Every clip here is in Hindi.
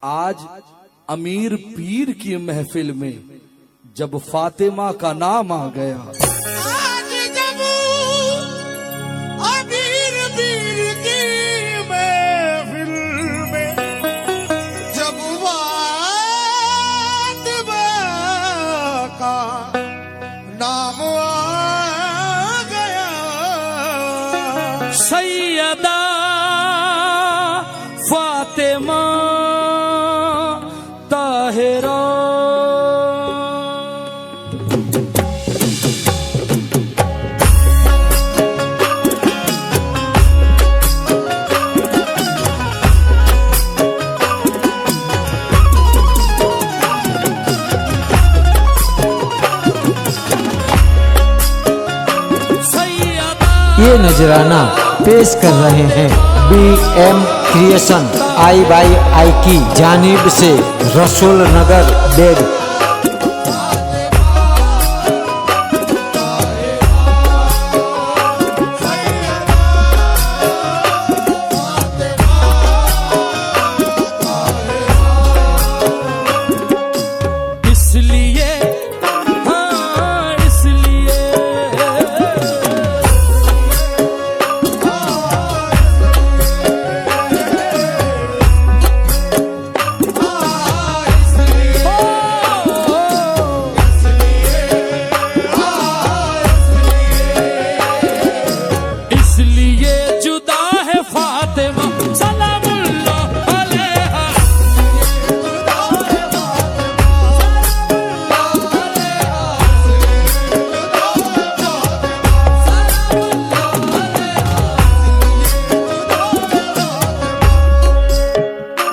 आज अमीर पीर की महफिल में जब फातिमा का नाम आ गया, आज जब अमीर पीर की महफिल में जब फातिमा का नाम आ गया, सैयदा फातिमा ताहिरा। ये नजराना पेश कर रहे हैं BM क्रिएशन I/I की जानिब से रसूल नगर बेड। इसलिए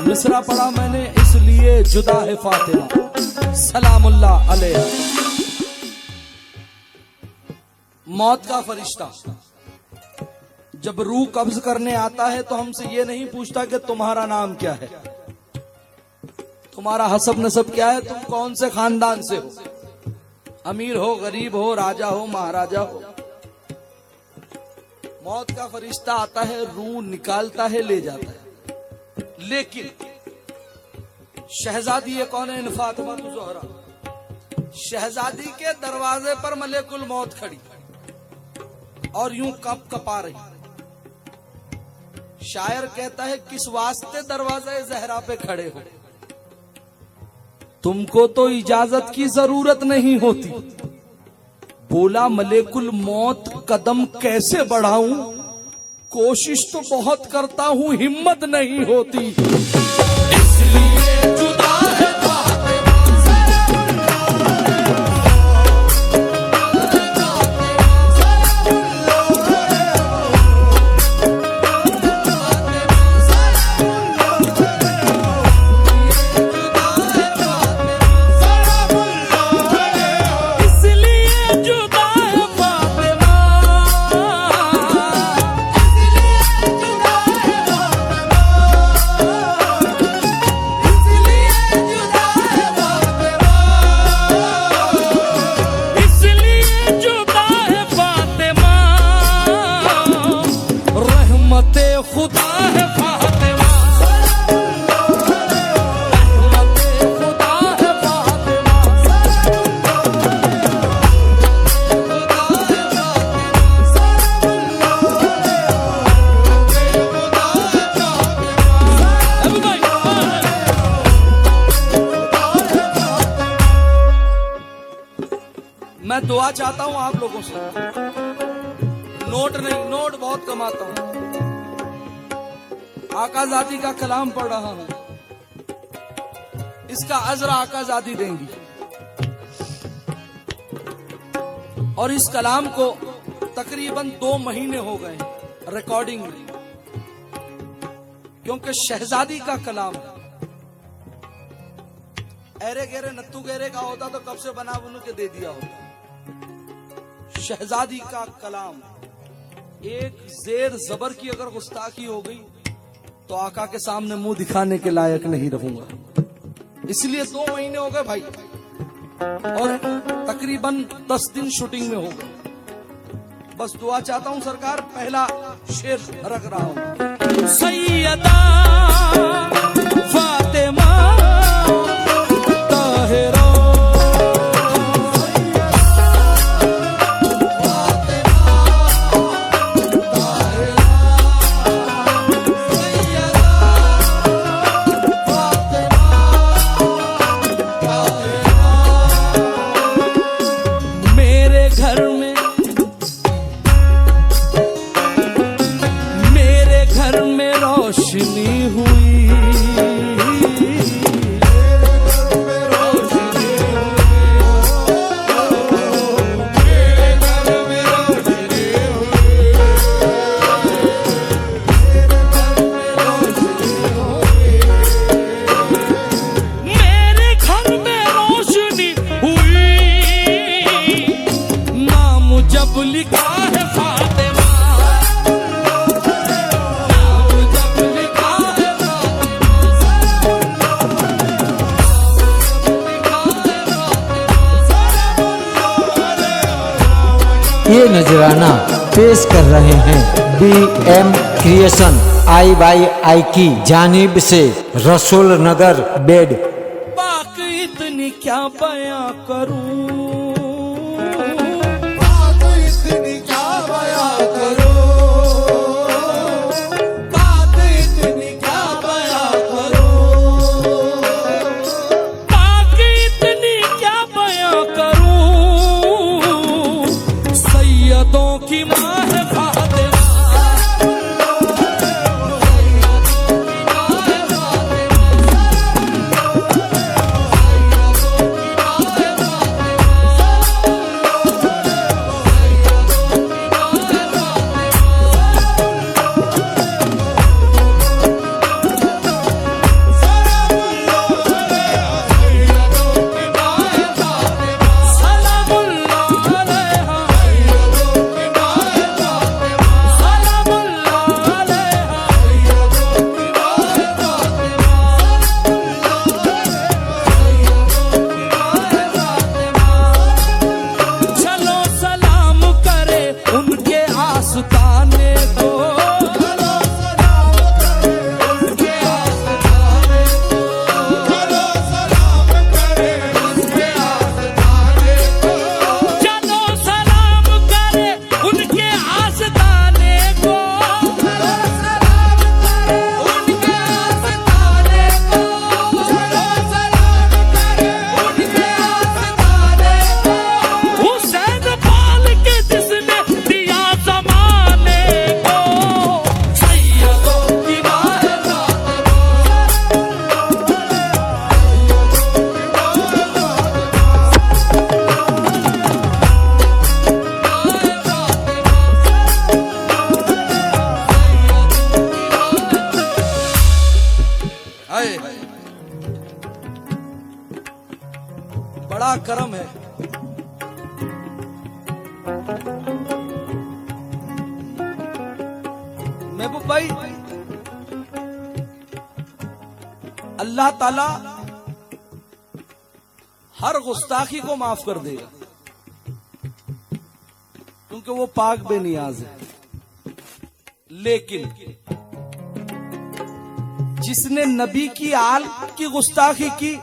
मिसरा पढ़ा मैंने, इसलिए जुदा है फातिमा सलामुल्लाह अलैहा। मौत का फरिश्ता जब रूह कब्ज करने आता है तो हमसे ये नहीं पूछता कि तुम्हारा नाम क्या है, तुम्हारा हसब नसब क्या है, तुम कौन से खानदान से हो, अमीर हो गरीब हो राजा हो महाराजा हो। मौत का फरिश्ता आता है, रूह निकालता है, ले जाता है। लेकिन शहजादी ये कौन है? फातिमा ज़ोहरा। शहजादी के दरवाजे पर मलेकुल मौत खड़ी और यूं कप कपा रही। शायर कहता है, किस वास्ते दरवाजे ज़हरा पे खड़े हो, तुमको तो इजाजत की जरूरत नहीं होती। बोला मलेकुल मौत कदम कैसे बढ़ाऊं, कोशिश तो बहुत करता हूं हिम्मत नहीं होती। इसलिए जुदा है मैं दुआ चाहता हूं आप लोगों से, नोट नहीं, नोट बहुत कमाता हूं। आकाज़ादी का कलाम पढ़ रहा हूं, इसका अजरा आकाज़ादी देंगी। और इस कलाम को तकरीबन 2 महीने हो गए रिकॉर्डिंग में, क्योंकि शहजादी का कलाम एरे गेरे नत्तू गेरे का होता तो कब से बना बुनू के दे दिया होता। शहजादी का कलाम एक जेर जबर की अगर गुस्ताखी हो गई तो आका के सामने मुंह दिखाने के लायक नहीं रहूंगा। इसलिए 2 महीने हो गए भाई, और तकरीबन 10 दिन शूटिंग में हो गए। बस दुआ चाहता हूं सरकार, पहला शेर रख रहा हूं। सैयदा फातिमा ये नजराना पेश कर रहे हैं BM क्रिएशन I/I की जानिब से रसूल नगर बेड। बात इतनी क्या बयां करूं, बात इतनी क्या बयां करूं, बात इतनी क्या बयां करूं, बात इतनी क्या बयां करूं। सैयदों की माँ है फातिमा, बड़ा करम है। महबूब भाई, अल्लाह ताला हर गुस्ताखी को माफ कर देगा, क्योंकि वो पाक बेनियाज है। लेकिन जिसने नबी की आल की गुस्ताखी की,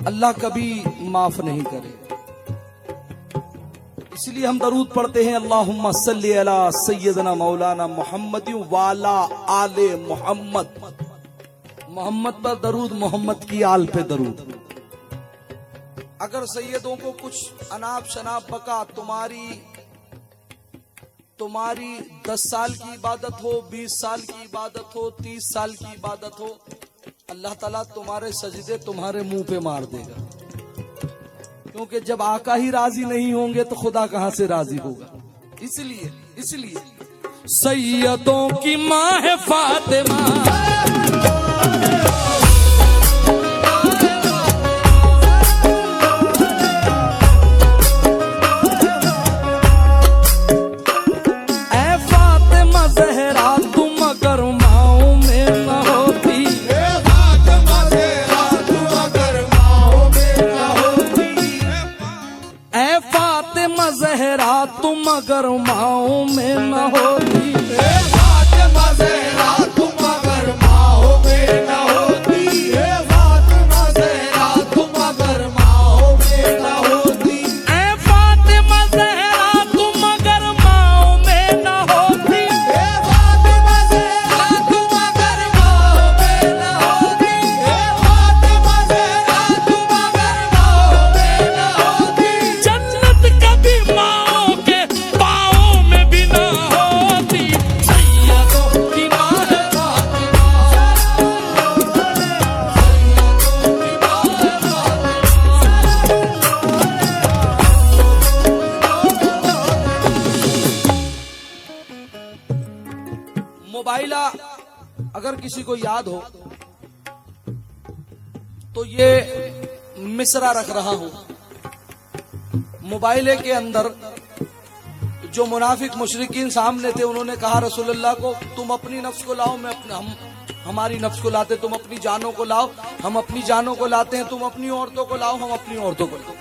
अल्लाह कभी माफ नहीं करे। इसलिए हम दरूद पढ़ते हैं, अल्लाहुम्मा सल्ली अला सय्यदना मौलाना मुहम्मद वाला आले मोहम्मद। मोहम्मद पर दरूद, मोहम्मद की आल पे दरूद। अगर सैयदों को कुछ अनाप शनाप बका, तुम्हारी 10 साल की इबादत हो, 20 साल की इबादत हो, 30 साल की इबादत हो, अल्लाह ताला तुम्हारे सजदे तुम्हारे मुंह पे मार देगा। क्योंकि जब आका ही राजी नहीं होंगे तो खुदा कहां से राजी होगा। इसलिए सैयदों की माँ है फातिमा, तुम अगर माओ में न होती, फातिमा ज़हरा तुम अगर माओ में न होती, फातिमा ज़हरा तुम अगर माओ में न होती, फातिमा ज़हरा तुम अगर माओ में न होती, फातिमा ज़हरा तुम अगर माओ में न होती, फातिमा ज़हरा तुम अगर माओ में न होती, जन्नत कभी माओ के पाँव में भी न होती। सैयदों की माँ है मोबाइल अगर किसी को याद हो तो ये मिसरा रख रहा हूं। मोबाइल के अंदर जो मुनाफिक मुशरिकीन सामने थे, उन्होंने कहा रसूलुल्लाह को, तुम अपनी नफ्स को लाओ, हम हमारी नफ्स को लाते, तुम अपनी जानों को लाओ, हम अपनी जानों को लाते हैं, तुम अपनी औरतों को लाओ, हम अपनी औरतों को लाओ।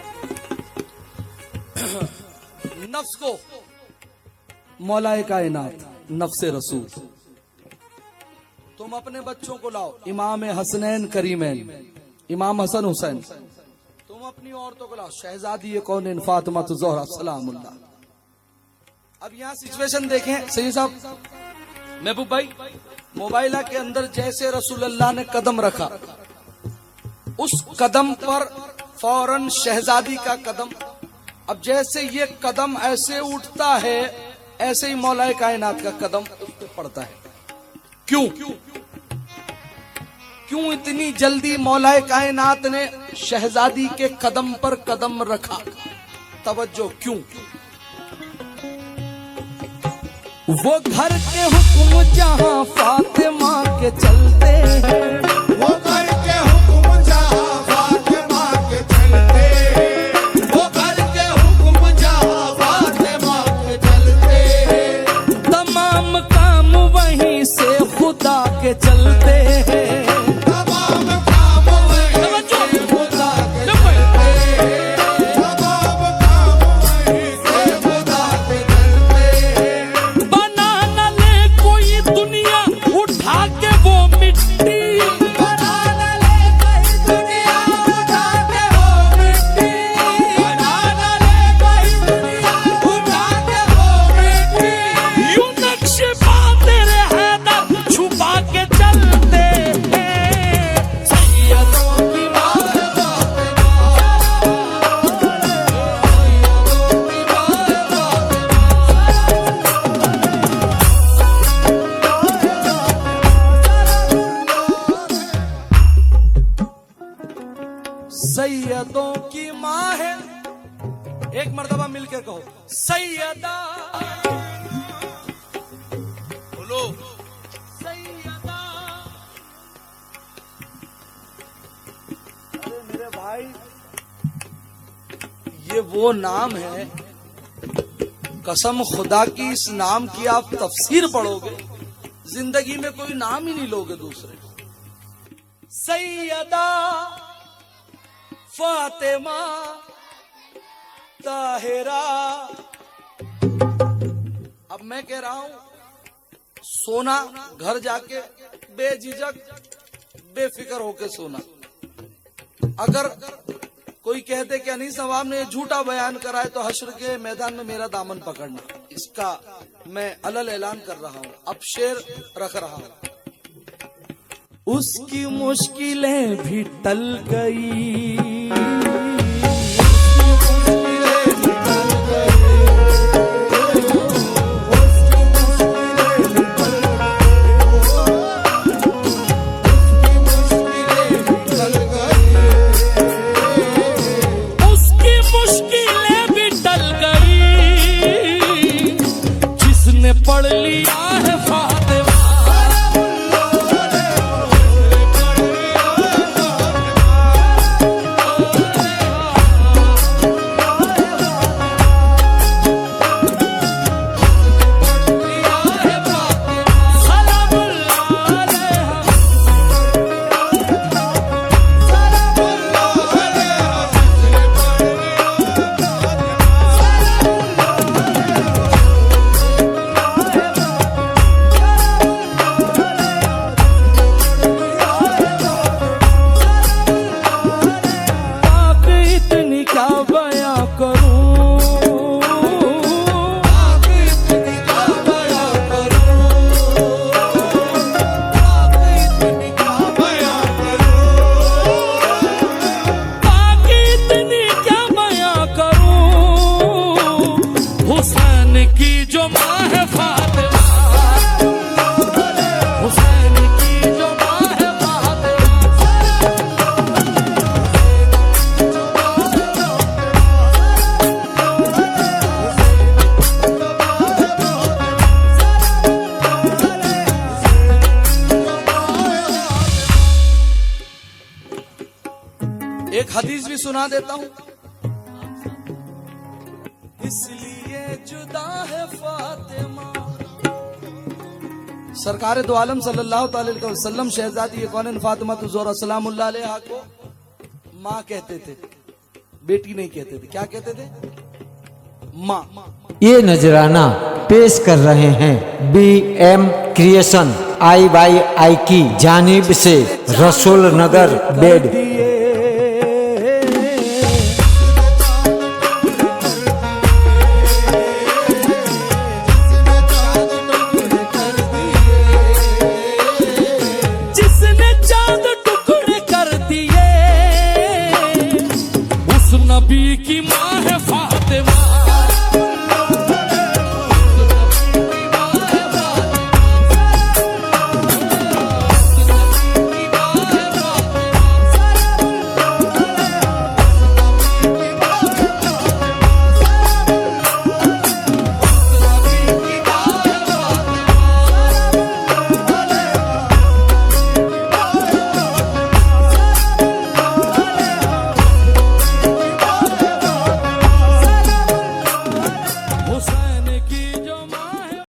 नफ्स को मौलाए कायनात नफ्से रसूल। तुम अपने बच्चों को लाओ इमाम हसनैन करीमैन, इमाम हसन हुसैन। तुम अपनी औरतों को लाओ शहजादी कौन फातिमा ज़ोहरा सलामुल्लाह। अब यहाँ सिचुएशन देखें सही साहब, महबूब भाई, मोबाइला के अंदर जैसे रसूलुल्लाह ने कदम रखा, उस कदम पर फौरन शहजादी का कदम। अब जैसे ये कदम ऐसे उठता है, ऐसे ही मौलाए कायनात का कदम उस पर पड़ता है। क्यों क्यों इतनी जल्दी मौलाए कायनात ने शहजादी के कदम पर कदम रखा? तवज्जो, क्यों? वो घर के हुक्म जहां फातिमा के चलते हैं, वो घर के हुक्म जहां फातिमा के चलते, वो घर के हुक्म जहां फातिमा के चलते, तमाम काम वहीं से खुदा के चलते हैं। तमाम काम वहीं से खुदा के चलते, तमाम काम वहीं से खुदा के चलते। बना न ले कोई दुनिया उठा के वो मिट्टी, बना न ले कोई दुनिया उठा के वो मिट्टी, बना न ले कोई दुनिया उठा के वो मिट्टी। यूं नक्शे तेरे हैदर छुपा के चलते हैं। सैयदों की बात सैयदों की माँ है, एक मर्तबा मिलकर कहो सैयदा, बोलो सैयदा। अरे मेरे भाई, ये वो नाम है, कसम खुदा की इस नाम की आप तफसीर पढ़ोगे, जिंदगी में कोई नाम ही नहीं लोगे दूसरे। सैयदा फातिमा ताहिरा। अब मैं कह रहा हूं, सोना घर जाके बेझिझक बेफिक्र होके सोना। अगर कोई कहते कि अनीस नवाब ने झूठा बयान करा है तो हश्र के मैदान में मेरा दामन पकड़ना, इसका मैं अलल ऐलान कर रहा हूं। अब शेर रख रहा हूं। उसकी मुश्किलें भी टल गई, उसकी मुश्किलें भी टल गई, जिसने पढ़ लिया है फातिमा। एक हदीस भी सुना देता हूं। इसलिए जुदा है फातिमा, सरकार दो आलम सल्लल्लाहु अलैहि वसल्लम शहजादी कौन फातिमा ज़ोहरा सलामुल्लाह अलैहा को माँ कहते थे, बेटी नहीं कहते थे। क्या कहते थे? माँ। ये नजराना पेश कर रहे हैं BM क्रिएशन IYI की जानिब से रसूल नगर बेड